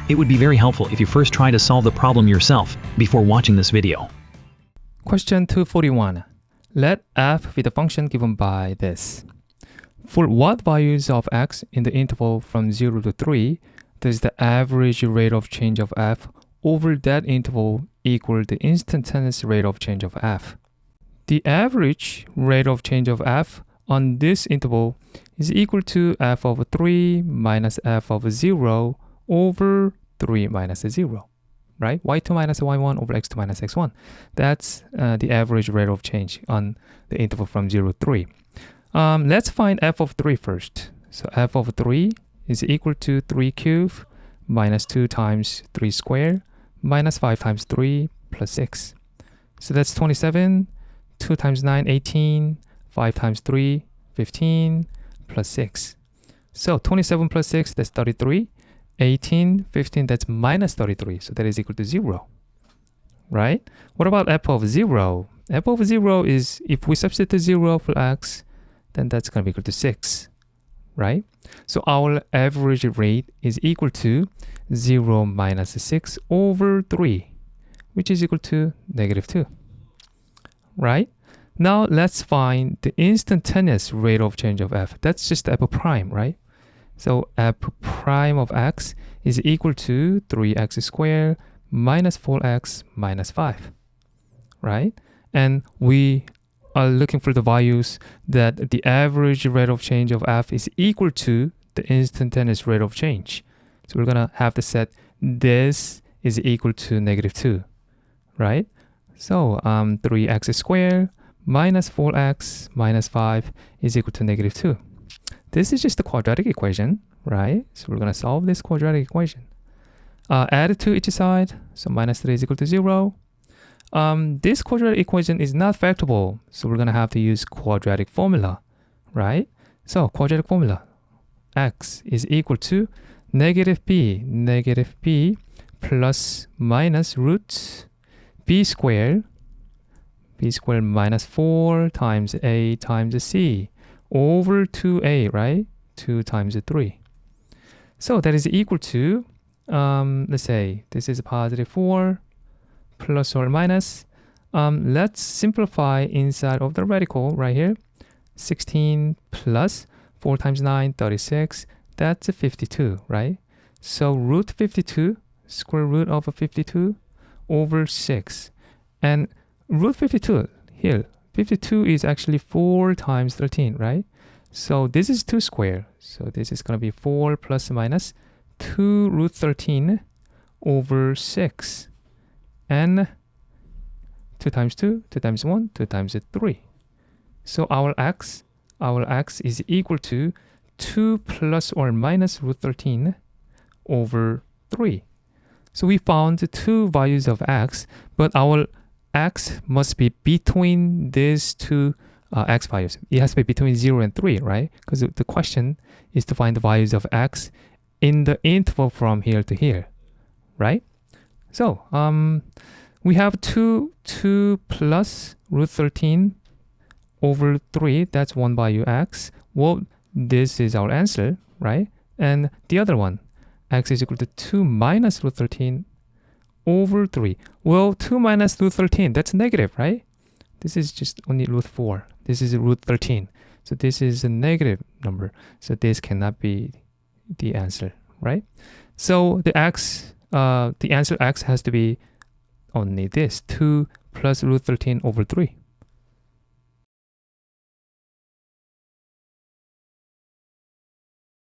It would be very helpful if you first try to solve the problem yourself before watching this video. Question 241. Let f be the function given by this. For what values of x in the interval from 0 to 3 does the average rate of change of f over that interval equal the instantaneous rate of change of f? The average rate of change of f on this interval is equal to f of 3 minus f of 0 over 3 minus 0, right? y2 minus y1 over x2 minus x1. That's the average rate of change on the interval from 0 to 3. Let's find f of 3 first. So f of 3 is equal to 3 cubed minus 2 times 3 squared minus 5 times 3 plus 6. So that's 27. 2 times 9, 18. 5 times 3, 15 plus 6. So 27 plus 6, that's 33. 18, 15, that's minus 33. So that is equal to 0, right? What about f of 0? F of 0 is, if we substitute 0 for x, then that's going to be equal to 6, right? So our average rate is equal to 0 minus 6 over 3, which is equal to negative 2, right? Now let's find the instantaneous rate of change of f. That's just f prime, right? So f prime of x is equal to 3x squared minus 4x minus 5, right? And we are looking for the values that the average rate of change of f is equal to the instantaneous rate of change. So we're going to have to set this is equal to negative 2, right? So 3x squared minus 4x minus 5 is equal to negative 2. This is just a quadratic equation, right? So we're going to solve this quadratic equation. Add it to each side. So minus 3 is equal to 0. This quadratic equation is not factorable. So we're going to have to use quadratic formula, right? So quadratic formula. X is equal to negative b plus minus root b squared minus 4 times a times c over 2a, right? 2 times 3. So that is equal to, let's say this is a positive 4 plus or minus. Let's simplify inside of the radical right here. 16 plus 4 times 9, 36. That's a 52, right? So root 52, square root of 52 over 6. And root 52 here, 52 is actually 4 times 13, right? So this is 2 squared. So this is going to be 4 plus or minus 2 root 13 over 6. And 2 times 2, 2 times 1, 2 times 3. So our x is equal to 2 plus or minus root 13 over 3. So we found two values of x, but our x must be between these two x values. It has to be between 0 and 3, right? Because the question is to find the values of x in the interval from here to here, right? So we have 2 plus root 13 over 3. That's one value x. Well, this is our answer, right? And the other one, x is equal to 2 minus root 13 over 3. Well, 2 minus root 13, that's negative, right? This is just only root 4. This is root 13. So this is a negative number. So this cannot be the answer, right? So the answer x has to be only this, 2 plus root 13 over 3.